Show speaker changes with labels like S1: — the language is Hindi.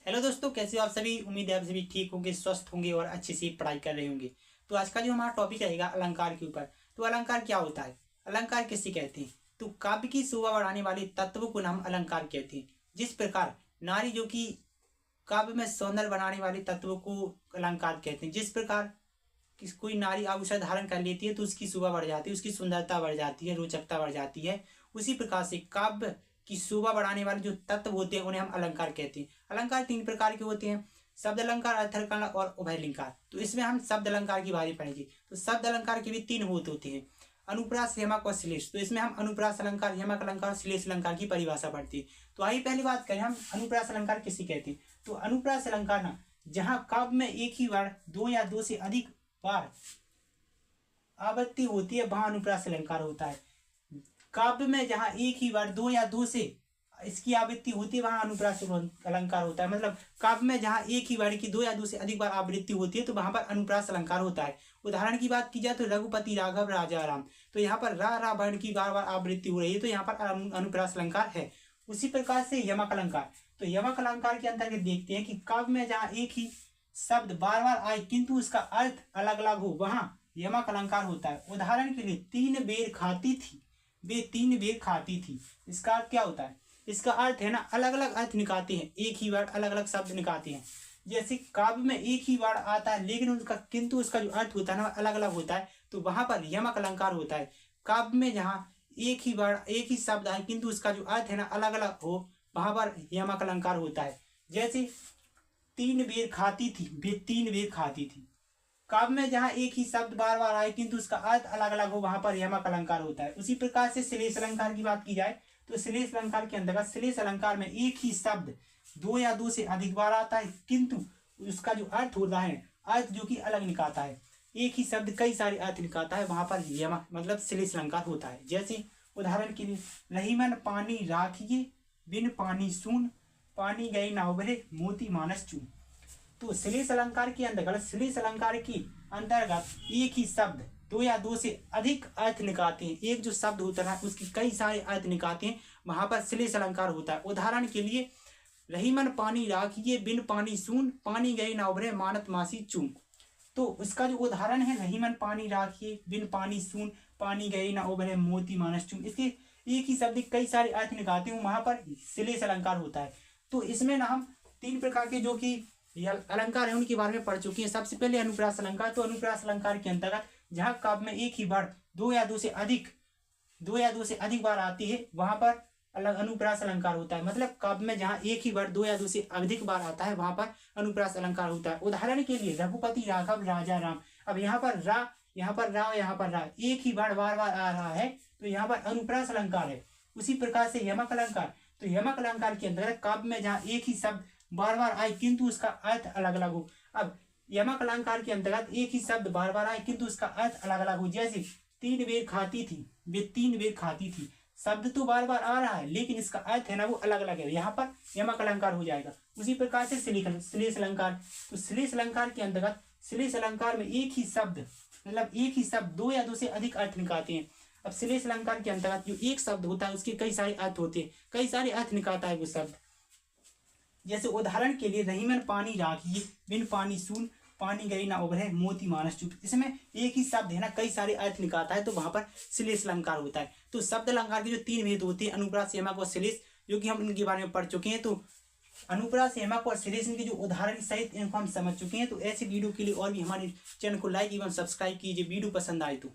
S1: हेलो दोस्तों, कैसे हो आप सभी। उम्मीद है आप सभी ठीक होंगे, स्वस्थ होंगे और अच्छे से पढ़ाई कर रहे होंगे। तो आज का जो हमारा टॉपिक रहेगा अलंकार के ऊपर। तो अलंकार क्या होता है, अलंकार किसे कहते हैं। तो काव्य की शोभा बढ़ाने वाले तत्वों को नाम अलंकार कहते हैं। जिस प्रकार नारी जो कि काव्य में सौंदर्य बनाने वाले तत्वों को अलंकार कहते हैं। जिस प्रकार कोई नारी आभूषण धारण कर लेती है तो उसकी शोभा बढ़ जाती है, उसकी सुंदरता बढ़ जाती है, रोचकता बढ़ जाती है। उसी प्रकार से काव्य की शोभा बढ़ाने वाले जो तत्व होते हैं उन्हें हम अलंकार कहते हैं। अलंकार तीन प्रकार के होते हैं, शब्द अलंकार, अर्थ अलंकार और उभय अलंकार। तो इसमें हम शब्द अलंकार की बारे पढ़ेंगे। तो शब्द अलंकार के भी तीन होते हैं, अनुप्रास, यमक और श्लेष। तो इसमें हम अनुप्रास अलंकार, यमक अलंकार और श्लेष अलंकार की परिभाषा पढ़ते हैं। तो आइए पहली बात करें हम अनुप्रास अलंकार किसे कहते हैं। तो अनुप्रास अलंकार ना जहाँ काव्य में एक ही बार दो या दो से अधिक बार आवृत्ति होती है वहां अनुप्रास अलंकार होता है। काव्य में जहां एक ही बार दो या दो से इसकी आवृत्ति होती है वहां अनुप्रास अलंकार होता है। मतलब काव्य में जहां एक ही बार की दो या दो से अधिक बार आवृत्ति होती है तो वहां पर अनुप्रास अलंकार होता है। उदाहरण की बात की जाए तो रघुपति राघव राजा राम, तो यहाँ पर रा वर्ण की बार बार आवृत्ति हो रही है तो यहाँ पर अनुप्रास अलंकार है। उसी प्रकार से यमक अलंकार, तो यमक अलंकार के अंतर्गत देखते हैं कि काव्य में जहाँ एक ही शब्द बार बार आए किंतु उसका अर्थ अलग अलग हो वहां यमक अलंकार होता है। उदाहरण के लिए तीन बेर खाती थी, वे तीन बेर खाती थी। इसका अर्थ क्या होता है, इसका अर्थ है ना अलग अलग अर्थ निकालते हैं, एक ही वर्ड अलग अलग शब्द निकालते हैं। जैसे काव्य में एक ही वर्ड आता है लेकिन उसका किंतु उसका जो अर्थ होता है ना अलग अलग होता है तो वहां पर यमक अलंकार होता है। काव्य में जहाँ एक ही वर्ड एक ही शब्द आए किंतु उसका जो अर्थ है ना अलग अलग हो वहां पर यमक अलंकार होता है। जैसे तीन बेर खाती थी, वे तीन बेर खाती थी। काव्य में जहाँ एक ही शब्द बार बार आए किंतु उसका अर्थ अलग अलग हो वहां पर यमक अलंकार होता है। उसी प्रकार से श्लेष अलंकार की बात की जाए तो श्लेष अलंकार के अंतर्गत श्लेष अलंकार में एक ही शब्द दो या दो से अधिक बार आता है किंतु उसका जो अर्थ होता है अर्थ जो कि अलग निकालता है। एक ही शब्द कई सारे अर्थ निकालता है वहां पर यमक मतलब श्लेष अलंकार होता है। जैसे उदाहरण के लिए रहीमन पानी राखिए बिन पानी सून, पानी गई ना उभरे मोती मानस चून। तो श्लेष अलंकार के अंतर्गत श्लेष अलंकार के अंतर्गत एक ही शब्द दो या दो से अधिक अर्थ निकालते हैं। एक जो शब्द होता है उसके कई सारे अर्थ निकालते हैं वहां पर श्लेष अलंकार होता है। उदाहरण के लिए रहीमन पानी राखिए बिन पानी सून, पानी गई ना उभरे मानत मासी चून। तो उसका जो उदाहरण है रहीमन पानी राखिए बिन पानी सून, पानी गई ना उभरे मोती मानस चून, इसके एक ही शब्द कई सारे अर्थ निकालते हैं वहां पर श्लेष अलंकार होता है। तो इसमें ना हम तीन प्रकार के जो कि अलंकार है उनके बारे में पढ़ चुके हैं। सबसे पहले अनुप्रास अलंकार। तो अनुप्रास अलंकार के अंतर्गत जहाँ काव्य में एक ही बार दो या दो से अधिक बार आती है वहां पर अलग अनुप्रास अलंकार होता है। मतलब काव्य में जहाँ एक ही बार दो या दो से अधिक बार आता है वहां पर अनुप्रास अलंकार होता है। उदाहरण के लिए रघुपति राघव राजा राम। अब यहाँ पर रा, यहाँ पर रा एक ही बार बार बार आ रहा है तो यहाँ पर अनुप्रास अलंकार है। उसी प्रकार से यमक अलंकार, तो यमक अलंकार के अंतर्गत काव्य में जहाँ एक ही शब्द बार बार आए किंतु उसका अर्थ अलग अलग हो। अब यमक अलंकार के अंतर्गत एक ही शब्द बार बार आए किंतु उसका अर्थ अलग अलग हो। जैसे तीन बेर खाती थी, वे तीन बेर खाती थी। शब्द तो बार बार आ रहा है लेकिन इसका अर्थ है ना वो अलग अलग है, यहाँ पर यमक अलंकार हो जाएगा। उसी प्रकार से श्लेष अलंकार, तो श्लेष अलंकार के अंतर्गत श्लेष अलंकार में एक ही शब्द मतलब एक ही शब्द दो या दो से अधिक अर्थ निकालते हैं। अब श्लेष अलंकार के अंतर्गत जो एक शब्द होता है उसके कई सारे अर्थ होते हैं, कई सारे अर्थ निकालता है वो शब्द। जैसे उदाहरण के लिए रहीमन पानी राखिए बिन पानी सून, पानी गई ना उभरे मोती मानस चून। इसमें एक ही शब्द है ना कई सारे अर्थ निकालता है तो वहां पर श्लेष अलंकार होता है। तो शब्द अलंकार के जो तीन भेद होते हैं अनुप्रास, यमक और श्लेष, जो कि हम इनके बारे में पढ़ चुके हैं। तो अनुप्रास, यमक और श्लेष इनके जो उदाहरण सहित इनको हम समझ चुके हैं। तो ऐसे वीडियो के लिए और भी हमारे चैनल को लाइक एवं सब्सक्राइब कीजिए वीडियो पसंद आए तो।